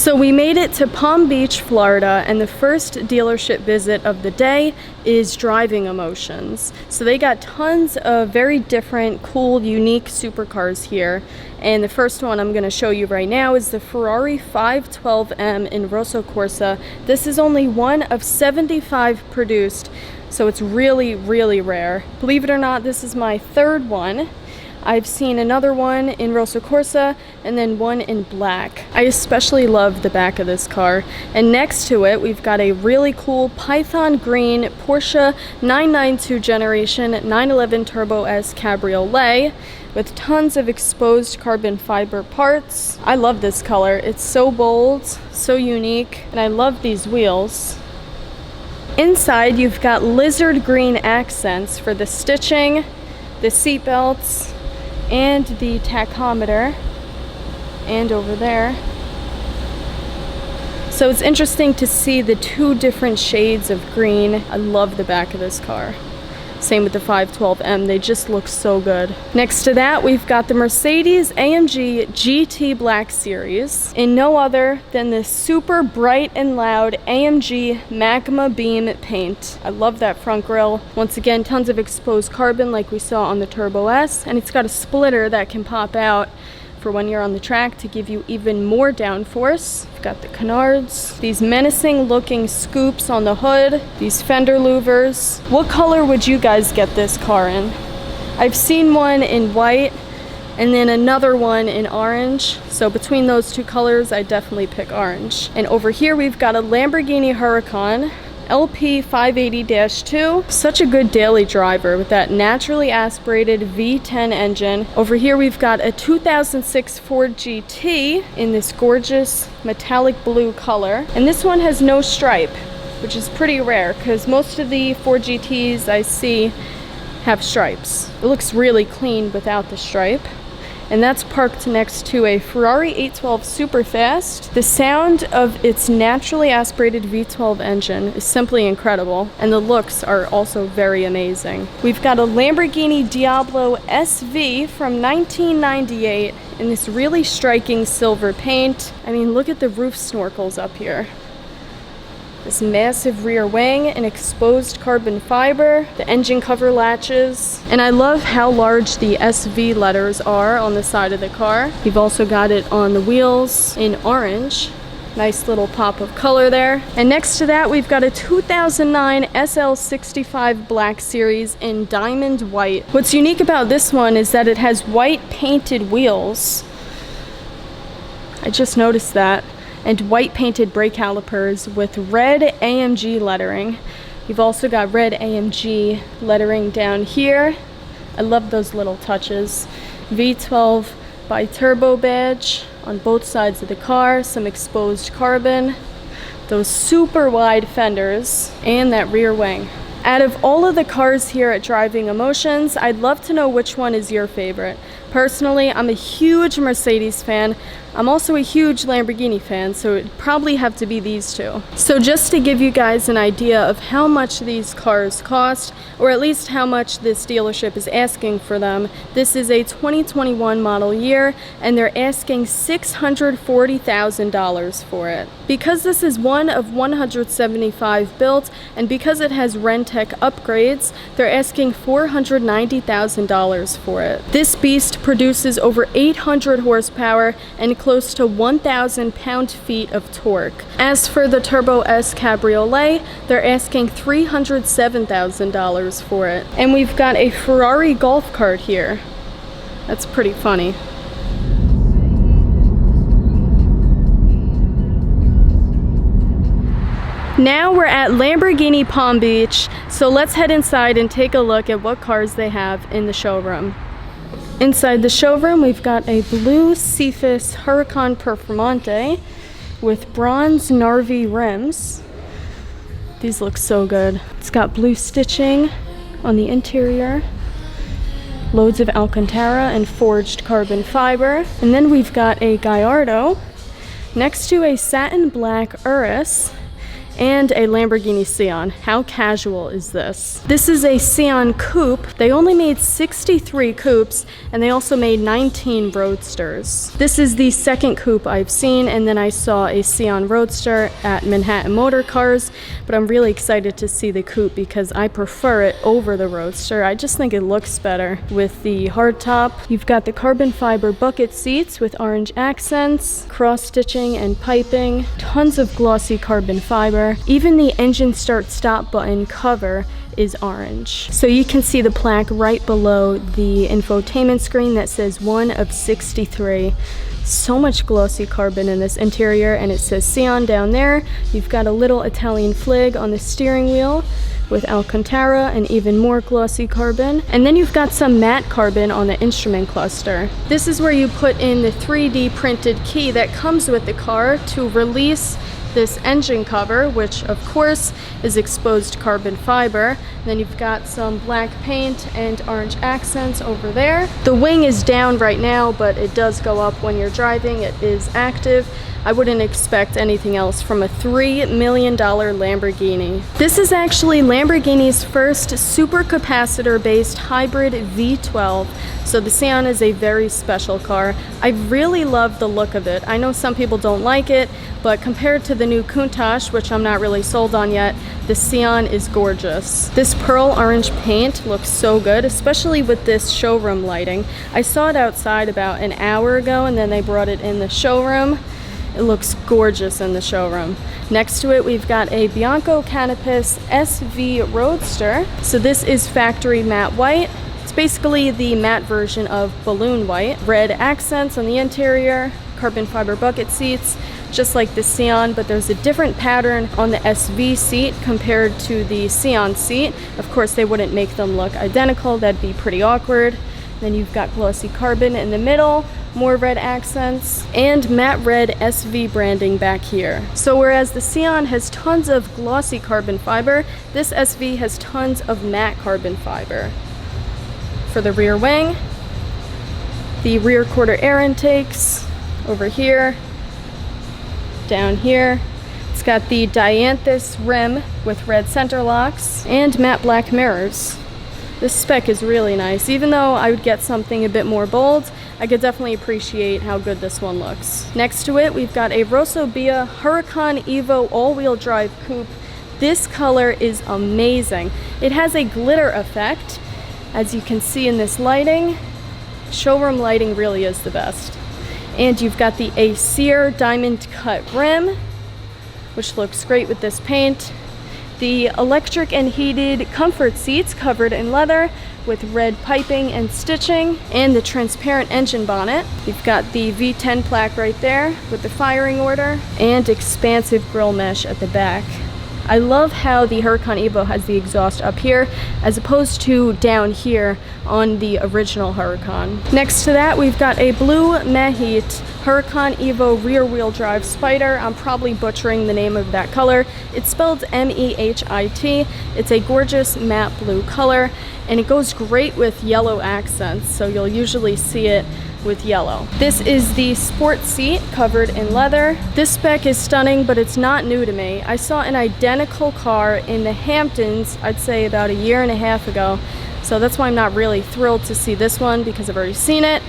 So we made it to Palm Beach, Florida, and the first dealership visit of the day is Driving Emotions. So they got tons of very different, cool, unique supercars here. And the first one I'm going to show you right now is the Ferrari 512M in Rosso Corsa. This is only one of 75 produced, so it's really, really rare. Believe it or not, this is my third one. I've seen another one in Rosso Corsa and then one in black. I especially love the back of this car. And next to it, we've got a really cool Python green Porsche 992 generation 911 Turbo S Cabriolet with tons of exposed carbon fiber parts. I love this color. It's so bold, so unique, and I love these wheels. Inside, you've got lizard green accents for the stitching, the seat belts, and the tachometer, and over there. So it's interesting to see the two different shades of green. I love the back of this car. Same with the 512M, they just look so good. Next to that, we've got the Mercedes-AMG GT Black Series in no other than this super bright and loud AMG Magma Beam paint. I love that front grille. Once again, tons of exposed carbon like we saw on the Turbo S, and it's got a splitter that can pop out for when you're on the track to give you even more downforce. We've got the canards, these menacing looking scoops on the hood, these fender louvers. What color would you guys get this car in? I've seen one in white and then another one in orange. So between those two colors, I definitely pick orange. And over here, we've got a Lamborghini Huracan LP 580-2. Such a good daily driver with that naturally aspirated V10 engine. Over here we've got a 2006 Ford GT in this gorgeous metallic blue color. And this one has no stripe, which is pretty rare because most of the Ford GTs I see have stripes. It looks really clean without the stripe. And that's parked next to a Ferrari 812 Superfast. The sound of its naturally aspirated V12 engine is simply incredible, and the looks are also very amazing. We've got a Lamborghini Diablo SV from 1998 in this really striking silver paint. I mean, look at the roof snorkels up here. This massive rear wing and exposed carbon fiber, the engine cover latches, and I love how large the SV letters are on the side of the car. You've also got it on the wheels in orange. Nice little pop of color there. And next to that, we've got a 2009 SL65 Black Series in diamond white. What's unique about this one is that it has white painted wheels. I just noticed that. And white painted brake calipers with red AMG lettering. You've also got red AMG lettering down here. I love those little touches. V12 bi-turbo badge on both sides of the car, some exposed carbon, those super wide fenders, and that rear wing. Out of all of the cars here at Driving Emotions, I'd love to know which one is your favorite. Personally, I'm a huge Mercedes fan. I'm also a huge Lamborghini fan, so it'd probably have to be these two. So just to give you guys an idea of how much these cars cost, or at least how much this dealership is asking for them, this is a 2021 model year, and they're asking $640,000 for it. Because this is one of 175 built, and because it has Rentec upgrades, they're asking $490,000 for it. This beast produces over 800 horsepower and close to 1,000 pound-feet of torque. As for the Turbo S Cabriolet, they're asking $307,000 for it. And we've got a Ferrari golf cart here. That's pretty funny. Now we're at Lamborghini Palm Beach, so let's head inside and take a look at what cars they have in the showroom. Inside the showroom, we've got a blue Cephas Huracan Performante with bronze Narvi rims. These look so good. It's got blue stitching on the interior, loads of Alcantara and forged carbon fiber. And then we've got a Gallardo next to a satin black Urus and a Lamborghini Sian. How casual is this? This is a Sian coupe. They only made 63 coupes, and they also made 19 roadsters. This is the second coupe I've seen, and then I saw a Sian roadster at Manhattan Motor Cars, but I'm really excited to see the coupe because I prefer it over the roadster. I just think it looks better with the hardtop. You've got the carbon fiber bucket seats with orange accents, cross stitching and piping, tons of glossy carbon fiber. Even the engine start stop button cover is orange. So you can see the plaque right below the infotainment screen that says 1 of 63. So much glossy carbon in this interior, and it says Sian down there. You've got a little Italian flag on the steering wheel with Alcantara and even more glossy carbon. And then you've got some matte carbon on the instrument cluster. This is where you put in the 3D printed key that comes with the car to release this engine cover, which of course is exposed carbon fiber. Then you've got some black paint and orange accents over there. The wing is down right now, but it does go up when you're driving. It is active. I wouldn't expect anything else from a $3 million Lamborghini. This is actually Lamborghini's first supercapacitor-based hybrid V12. So the Sian is a very special car. I really love the look of it. I know some people don't like it, but compared to the new Countach, which I'm not really sold on yet, the Sian is gorgeous. This pearl orange paint looks so good, especially with this showroom lighting. I saw it outside about an hour ago, and then they brought it in the showroom. It looks gorgeous in the showroom. Next to it, we've got a Bianco Canopus SV Roadster. So this is factory matte white. It's basically the matte version of balloon white. Red accents on the interior, carbon fiber bucket seats, just like the Sian, but there's a different pattern on the SV seat compared to the Sian seat. Of course, they wouldn't make them look identical. That'd be pretty awkward. Then you've got glossy carbon in the middle, more red accents, and matte red SV branding back here. So whereas the Sian has tons of glossy carbon fiber, this SV has tons of matte carbon fiber. For the rear wing, the rear quarter air intakes over here, down here. It's got the dianthus rim with red center locks and matte black mirrors. This spec is really nice. Even though I would get something a bit more bold, I could definitely appreciate how good this one looks. Next to it, we've got a Rosso Bia Huracan Evo all-wheel drive coupe. This color is amazing. It has a glitter effect, as you can see in this lighting. Showroom lighting really is the best. And you've got the Acer diamond cut rim, which looks great with this paint. The electric and heated comfort seats covered in leather with red piping and stitching, and the transparent engine bonnet. You've got the V10 plaque right there with the firing order and expansive grille mesh at the back. I love how the Huracan Evo has the exhaust up here as opposed to down here on the original Huracan. Next to that, we've got a blue Mahit Huracan Evo rear-wheel drive Spider. I'm probably butchering the name of that color. It's spelled M-E-H-I-T. It's a gorgeous matte blue color, and it goes great with yellow accents, so you'll usually see it with yellow. This is the sport seat covered in leather. This spec is stunning, but it's not new to me. I saw an identical car in the Hamptons, I'd say about a year and a half ago, so that's why I'm not really thrilled to see this one because I've already seen it,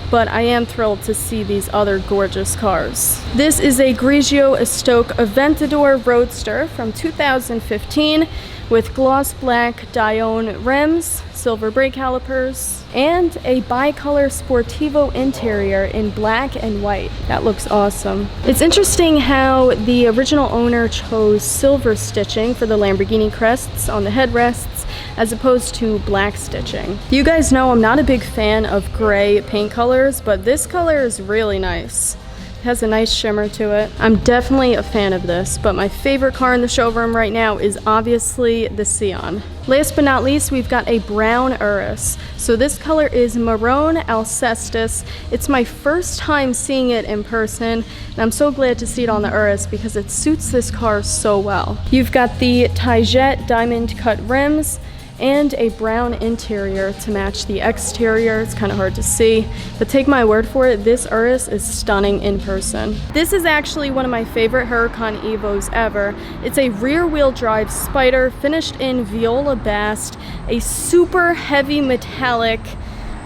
but I am thrilled to see these other gorgeous cars. This is a Grigio Estoque Aventador Roadster from 2015 with gloss black Dione rims, silver brake calipers, and a bicolor Sportivo interior in black and white. That looks awesome. It's interesting how the original owner chose silver stitching for the Lamborghini crests on the headrests as opposed to black stitching. You guys know I'm not a big fan of gray paint colors, but this color is really nice. It has a nice shimmer to it. I'm definitely a fan of this, but my favorite car in the showroom right now is obviously the Sian. Last but not least, we've got a brown Urus. So this color is Maroon Alcestis. It's my first time seeing it in person, and I'm so glad to see it on the Urus because it suits this car so well. You've got the Taillette diamond cut rims and a brown interior to match the exterior. It's kind of hard to see, but take my word for it, this Urus is stunning in person. This is actually one of my favorite Huracan Evos ever. It's a rear-wheel drive Spider finished in Viola Bast, a super heavy metallic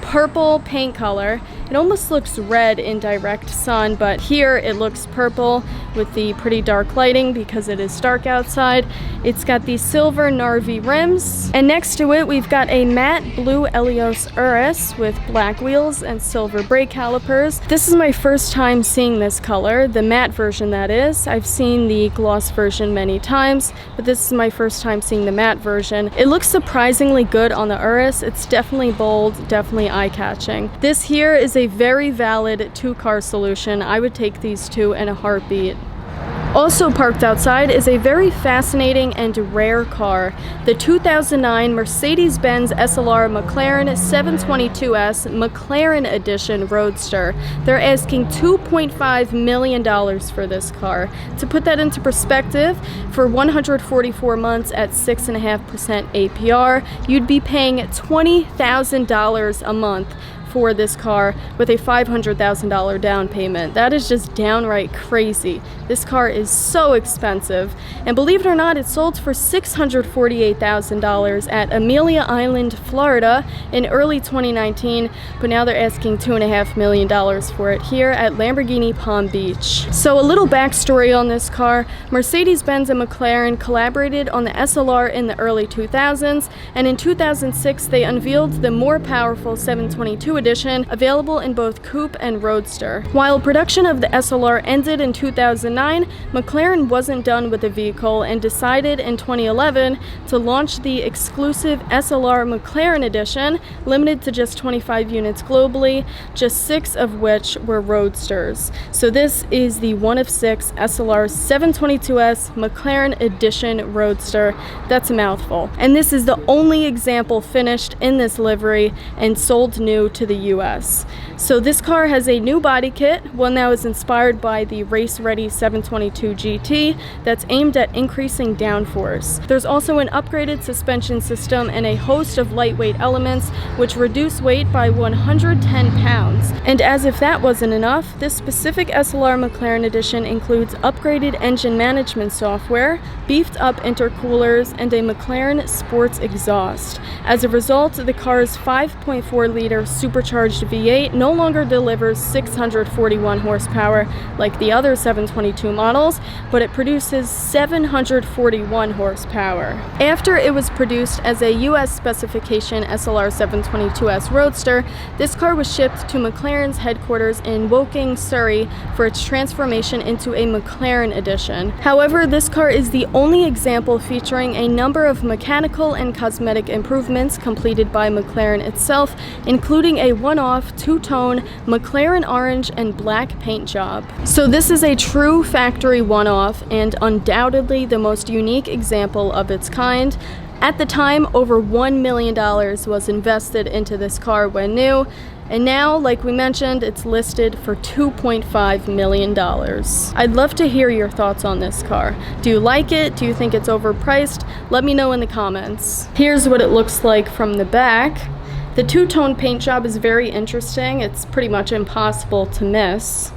purple paint color. It almost looks red in direct sun, but here it looks purple with the pretty dark lighting because it is dark outside. It's got the silver Narvi rims, and next to it we've got a matte blue Elios Urus with black wheels and silver brake calipers. This is my first time seeing this color, the matte version that is. I've seen the gloss version many times, but this is my first time seeing the matte version. It looks surprisingly good on the Urus. It's definitely bold, definitely eye-catching. This here is a very valid two-car solution. I would take these two in a heartbeat. Also parked outside is a very fascinating and rare car, the 2009 Mercedes-Benz SLR McLaren 722S McLaren Edition Roadster. They're asking $2.5 million for this car. To put that into perspective, for 144 months at 6.5% APR, you'd be paying $20,000 a month for this car with a $500,000 down payment. That is just downright crazy. This car is so expensive, and believe it or not, it sold for $648,000 at Amelia Island, Florida in early 2019, but now they're asking $2.5 million for it here at Lamborghini Palm Beach. So a little backstory on this car: Mercedes-Benz and McLaren collaborated on the SLR in the early 2000s, and in 2006 they unveiled the more powerful 722 edition, available in both coupe and roadster. While production of the SLR ended in 2009, McLaren wasn't done with the vehicle and decided in 2011 to launch the exclusive SLR McLaren Edition, limited to just 25 units globally, just 6 of which were roadsters. So this is the one of 6 SLR 722S McLaren Edition Roadster. That's a mouthful. And this is the only example finished in this livery and sold new to the US. So this car has a new body kit, one that was inspired by the race-ready 722 GT that's aimed at increasing downforce. There's also an upgraded suspension system and a host of lightweight elements which reduce weight by 110 pounds. And as if that wasn't enough, this specific SLR McLaren Edition includes upgraded engine management software, beefed up intercoolers, and a McLaren sports exhaust. As a result, the car's 5.4-liter supercharged V8 no longer delivers 641 horsepower like the other 722 models, but it produces 741 horsepower. After it was produced as a US specification SLR 722S Roadster, this car was shipped to McLaren's headquarters in Woking, Surrey for its transformation into a McLaren edition. However, this car is the only example featuring a number of mechanical and cosmetic improvements completed by McLaren itself, including a one-off two-tone McLaren orange and black paint job. So this is a true factory one-off and undoubtedly the most unique example of its kind. At the time, over $1 million was invested into this car when new, and now, like we mentioned, it's listed for $2.5 million. I'd love to hear your thoughts on this car. Do you like it? Do you think it's overpriced? Let me know in the comments. Here's what it looks like from the back. The two-tone paint job is very interesting. It's pretty much impossible to miss.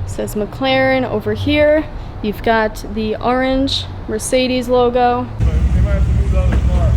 It says McLaren over here. You've got the orange Mercedes logo. They might have to move the other car.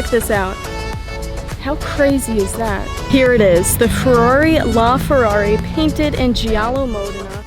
check this out. How crazy is that? Here it is, the Ferrari La Ferrari painted in Giallo Modena.